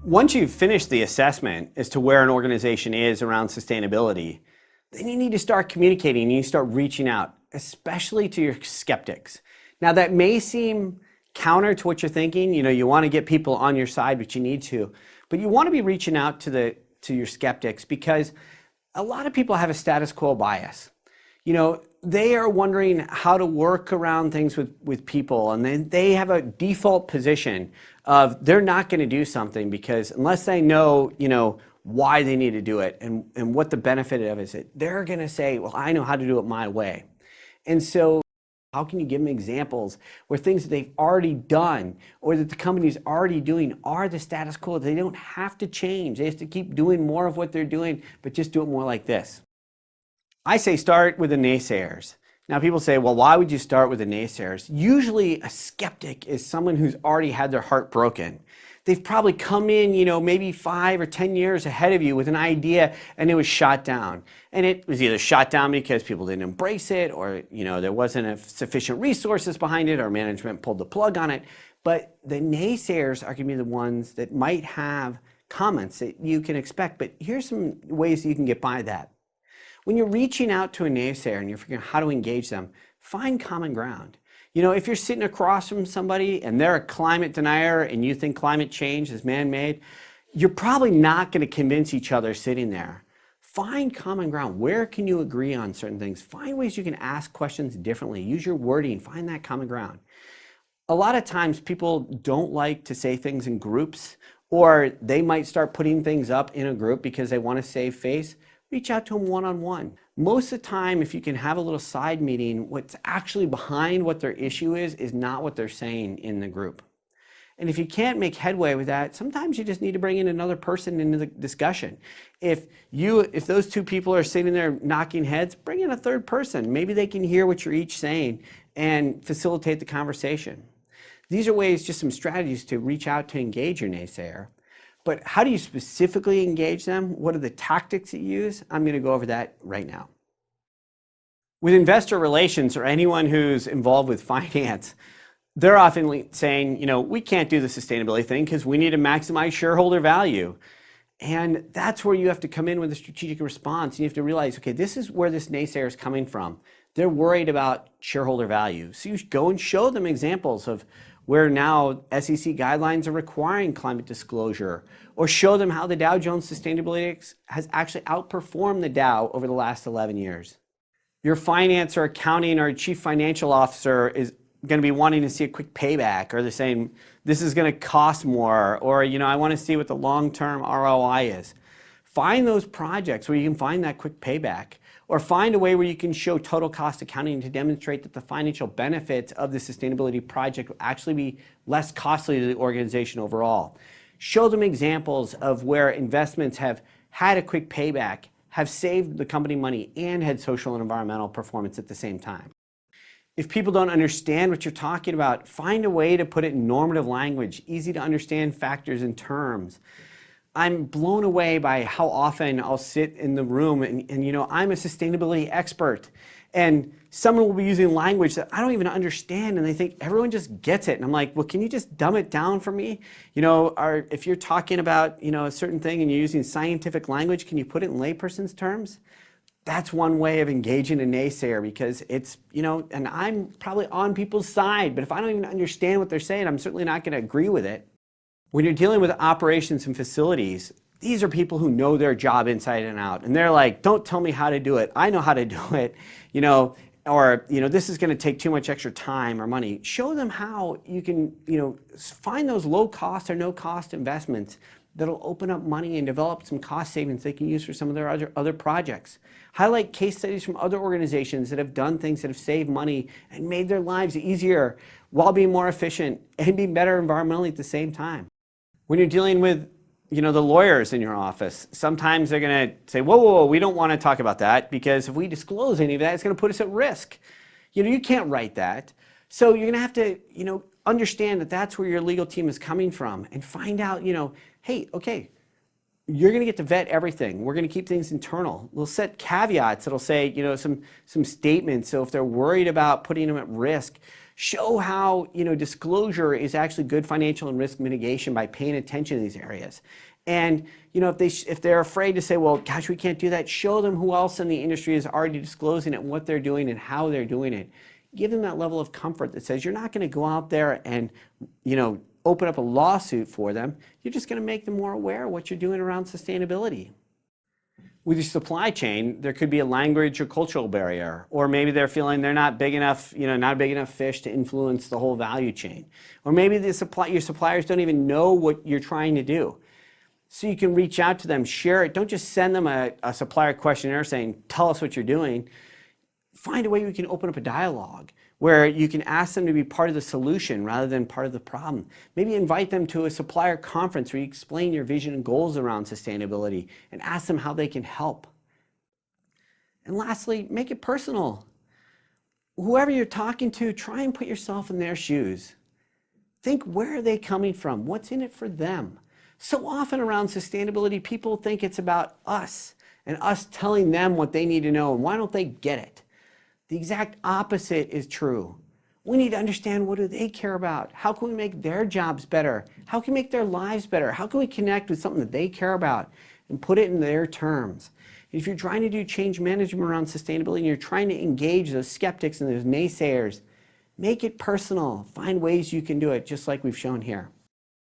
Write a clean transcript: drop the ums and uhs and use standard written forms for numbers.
Once you've finished the assessment as to where an organization is around sustainability, then you need to start communicating. You need to start reaching out, especially to your skeptics. Now, that may seem counter to what you're thinking. You want to get people on your side, but you need to. But you want to be reaching out to your skeptics because a lot of people have a status quo bias. They are wondering how to work around things with people, and then they have a default position of they're not going to do something because unless they know, why they need to do it and what the benefit of it is, they're going to say, well, I know how to do it my way. And so how can you give them examples where things that they've already done or that the company's already doing are the status quo? They don't have to change. They have to keep doing more of what they're doing, but just do it more like this. I say start with the naysayers. Now people say, well, why would you start with the naysayers? Usually a skeptic is someone who's already had their heart broken. They've probably come in, maybe 5 or 10 years ahead of you with an idea and it was shot down. And it was either shot down because people didn't embrace it or, there wasn't sufficient resources behind it or management pulled the plug on it. But the naysayers are going to be the ones that might have comments that you can expect. But here's some ways you can get by that. When you're reaching out to a naysayer and you're figuring out how to engage them, find common ground. If you're sitting across from somebody and they're a climate denier and you think climate change is man-made, you're probably not going to convince each other sitting there. Find common ground. Where can you agree on certain things? Find ways you can ask questions differently. Use your wording. Find that common ground. A lot of times people don't like to say things in groups, or they might start putting things up in a group because they want to save face. Reach out to them one-on-one. Most of the time, if you can have a little side meeting, what's actually behind what their issue is not what they're saying in the group. And if you can't make headway with that, sometimes you just need to bring in another person into the discussion. If those two people are sitting there knocking heads, bring in a third person. Maybe they can hear what you're each saying and facilitate the conversation. These are ways, just some strategies to reach out to engage your naysayer. But how do you specifically engage them? What are the tactics that you use? I'm going to go over that right now. With investor relations or anyone who's involved with finance, they're often saying, we can't do the sustainability thing because we need to maximize shareholder value. And that's where you have to come in with a strategic response. You have to realize, okay, this is where this naysayer is coming from. They're worried about shareholder value. So you go and show them examples of where now SEC guidelines are requiring climate disclosure, or show them how the Dow Jones Sustainability Index has actually outperformed the Dow over the last 11 years. Your finance or accounting or chief financial officer is going to be wanting to see a quick payback, or they're saying this is going to cost more, or I want to see what the long-term ROI is. Find those projects where you can find that quick payback, or find a way where you can show total cost accounting to demonstrate that the financial benefits of the sustainability project will actually be less costly to the organization overall. Show them examples of where investments have had a quick payback, have saved the company money, and had social and environmental performance at the same time. If people don't understand what you're talking about, find a way to put it in normative language, easy to understand factors and terms. I'm blown away by how often I'll sit in the room and I'm a sustainability expert and someone will be using language that I don't even understand and they think everyone just gets it. And I'm like, well, can you just dumb it down for me? If you're talking about, a certain thing and you're using scientific language, can you put it in layperson's terms? That's one way of engaging a naysayer because it's, and I'm probably on people's side, but if I don't even understand what they're saying, I'm certainly not going to agree with it. When you're dealing with operations and facilities, these are people who know their job inside and out. And they're like, don't tell me how to do it. I know how to do it, or this is going to take too much extra time or money. Show them how you can, find those low cost or no cost investments that'll open up money and develop some cost savings they can use for some of their other projects. Highlight case studies from other organizations that have done things that have saved money and made their lives easier while being more efficient and being better environmentally at the same time. When you're dealing with, the lawyers in your office, sometimes they're going to say, whoa, we don't want to talk about that because if we disclose any of that, it's going to put us at risk. You can't write that. So you're going to have to, understand that that's where your legal team is coming from and find out, hey, okay, you're going to get to vet everything. We're going to keep things internal. We'll set caveats that'll say, you know, some statements. So if they're worried about putting them at risk, show how, you know, disclosure is actually good financial and risk mitigation by paying attention to these areas. And, you know, if they're afraid to say, well, gosh, we can't do that, show them who else in the industry is already disclosing it, what they're doing and how they're doing it. Give them that level of comfort that says you're not going to go out there and, you know, open up a lawsuit for them. You're just going to make them more aware of what you're doing around sustainability. With your supply chain, there could be a language or cultural barrier, or maybe they're feeling they're not big enough, you know, not a big enough fish to influence the whole value chain. Or maybe your suppliers don't even know what you're trying to do. So you can reach out to them, share it. Don't just send them a supplier questionnaire saying, tell us what you're doing. Find a way you can open up a dialogue where you can ask them to be part of the solution rather than part of the problem. Maybe invite them to a supplier conference where you explain your vision and goals around sustainability and ask them how they can help. And lastly, make it personal. Whoever you're talking to, try and put yourself in their shoes. Think, where are they coming from? What's in it for them? So often around sustainability, people think it's about us and us telling them what they need to know, and why don't they get it? The exact opposite is true. We need to understand, what do they care about? How can we make their jobs better? How can we make their lives better? How can we connect with something that they care about and put it in their terms? If you're trying to do change management around sustainability and you're trying to engage those skeptics and those naysayers, make it personal. Find ways you can do it, just like we've shown here.